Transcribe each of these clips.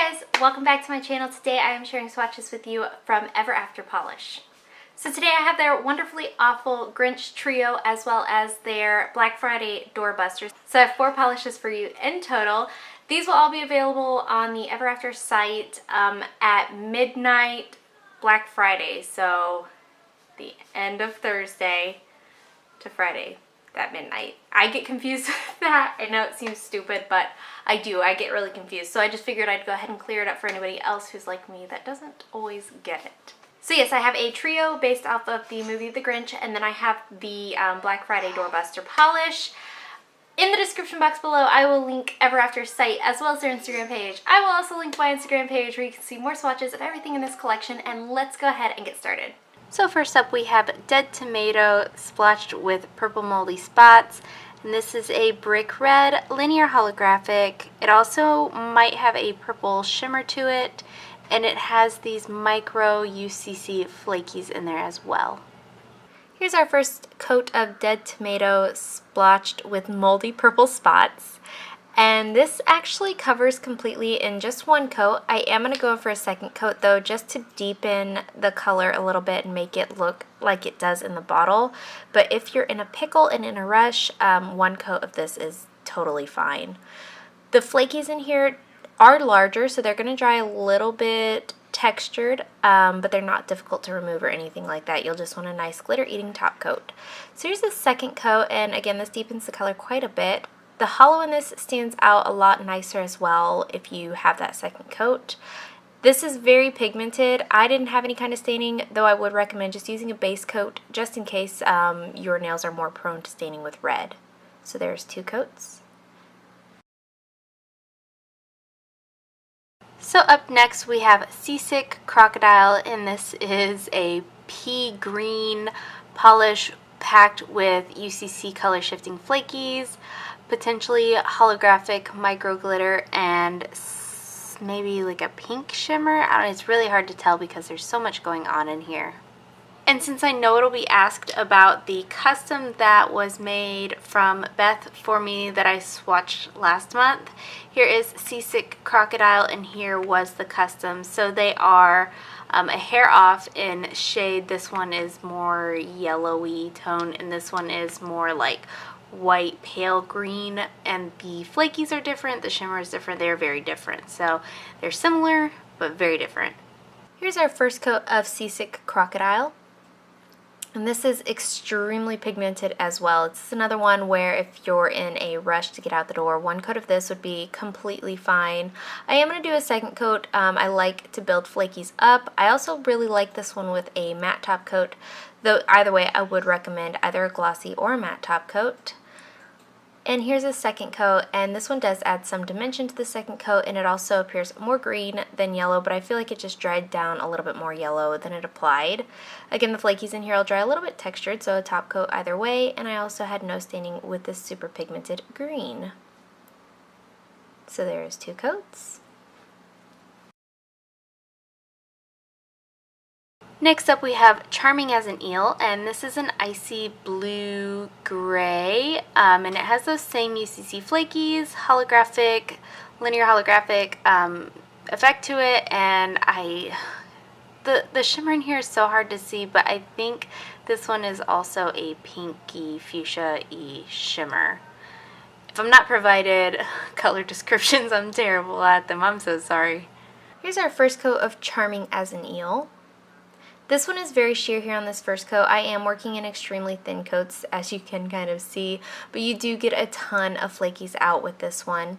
Hi guys, welcome back to my channel. Today I am sharing swatches with you from Ever After Polish. So today I have their Wonderfully Awful Grinch Trio as well as their Black Friday doorbusters. So I have 4 polishes for you in total. These will all be available on the Ever After site at midnight Black Friday. So the end of Thursday to Friday. At midnight. I get confused with that. I know it seems stupid, but I do. I get really confused. So I just figured I'd go ahead and clear it up for anybody else who's like me that doesn't always get it. So yes, I have a trio based off of the movie The Grinch, and then I have the Black Friday doorbuster polish. In the description box below, I will link Ever After's site as well as their Instagram page. I will also link my Instagram page where you can see more swatches of everything in this collection, and let's go ahead and get started. So first up we have Dead Tomato splotched with purple moldy spots, and this is a brick red linear holographic. It also might have a purple shimmer to it, and it has these micro UCC flakies in there as well. Here's our first coat of Dead Tomato splotched with moldy purple spots. And this actually covers completely in just one coat. I am going to go for a second coat though, just to deepen the color a little bit and make it look like it does in the bottle. But if you're in a pickle and in a rush, one coat of this is totally fine. The flakies in here are larger, so they're going to dry a little bit textured, but they're not difficult to remove or anything like that. You'll just want a nice glitter eating top coat. So here's the second coat, and again this deepens the color quite a bit. The hollow in this stands out a lot nicer as well if you have that second coat. This is very pigmented. I didn't have any kind of staining, though I would recommend just using a base coat just in case your nails are more prone to staining with red. So there's 2 coats. So up next we have Sick Crocodile, and this is a pea green polish packed with UCC color shifting flakies, potentially holographic micro glitter, and maybe like a pink shimmer. I don't know, it's really hard to tell because there's so much going on in here. And since I know it'll be asked about the custom that was made from Beth for me that I swatched last month, here is Sick Crocodile, and here was the custom. So they are a hair off in shade. This one is more yellowy tone, and this one is more like white pale green, and the flakies are different, the shimmer is different, they're very different. So they're similar but very different. Here's our first coat of Sick Crocodile. And this is extremely pigmented as well. It's another one where if you're in a rush to get out the door, one coat of this would be completely fine. I am going to do a second coat. I like to build flakies up. I also really like this one with a matte top coat, though either way I would recommend either a glossy or a matte top coat. And here's a second coat, and this one does add some dimension to the second coat, and it also appears more green than yellow, but I feel like it just dried down a little bit more yellow than it applied. Again, the flakies in here will dry a little bit textured, so a top coat either way, and I also had no staining with this super pigmented green. So there's 2 coats. Next up we have Charming As An Eel, and this is an icy blue gray, and it has those same UCC flakies, holographic, linear holographic effect to it, and the shimmer in here is so hard to see, but I think this one is also a pinky fuchsia-y shimmer. If I'm not provided color descriptions, I'm terrible at them, I'm so sorry. Here's our first coat of Charming As An Eel. This one is very sheer here on this first coat. I am working in extremely thin coats, as you can kind of see, but you do get a ton of flakies out with this one.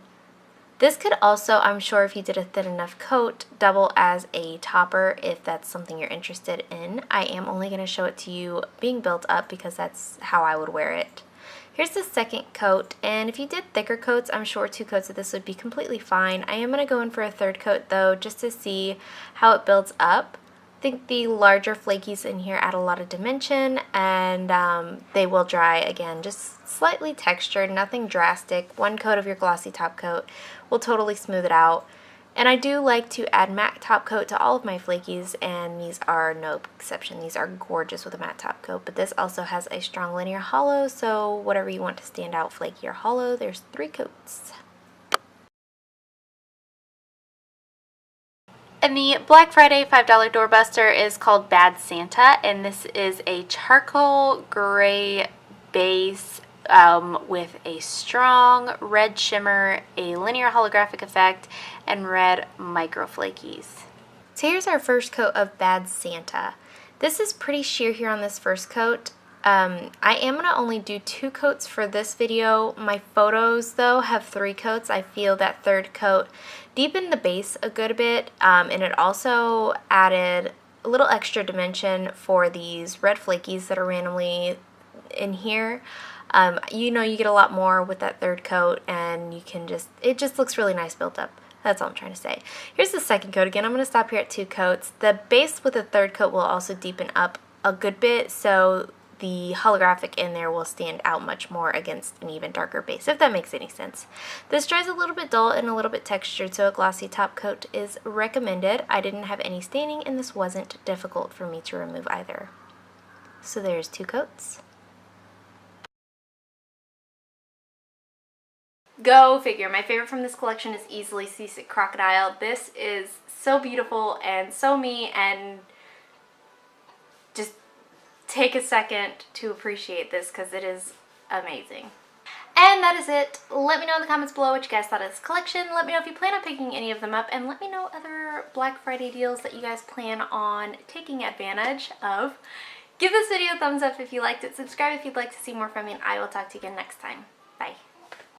This could also, I'm sure if you did a thin enough coat, double as a topper if that's something you're interested in. I am only going to show it to you being built up because that's how I would wear it. Here's the second coat, and if you did thicker coats, I'm sure 2 coats of this would be completely fine. I am going to go in for a third coat though, just to see how it builds up. I think the larger flakies in here add a lot of dimension, and they will dry again just slightly textured, nothing drastic. 1 coat of your glossy top coat will totally smooth it out. And I do like to add matte top coat to all of my flakies, and these are no exception. These are gorgeous with a matte top coat, but this also has a strong linear hollow, so whatever you want to stand out, flaky or hollow, there's 3 coats. And the Black Friday $5 doorbuster is called Bad Santa, and this is a charcoal gray base with a strong red shimmer, a linear holographic effect, and red micro flakies. So here's our first coat of Bad Santa. This is pretty sheer here on this first coat. I am going to only do 2 coats for this video. My photos, though, have 3 coats. I feel that third coat deepened the base a good bit, and it also added a little extra dimension for these red flakies that are randomly in here. You know, you get a lot more with that third coat, and you can it just looks really nice built up. That's all I'm trying to say. Here's the second coat again. I'm going to stop here at 2 coats. The base with the third coat will also deepen up a good bit, so the holographic in there will stand out much more against an even darker base, if that makes any sense. This dries a little bit dull and a little bit textured, so a glossy top coat is recommended. I didn't have any staining, and this wasn't difficult for me to remove either. So there's 2 coats. Go figure. My favorite from this collection is easily Sick Crocodile. This is so beautiful and so me, and just take a second to appreciate this because it is amazing. And that is it. Let me know in the comments below what you guys thought of this collection. Let me know if you plan on picking any of them up, and let me know other Black Friday deals that you guys plan on taking advantage of. Give this video a thumbs up if you liked it. Subscribe if you'd like to see more from me, and I will talk to you again next time. Bye.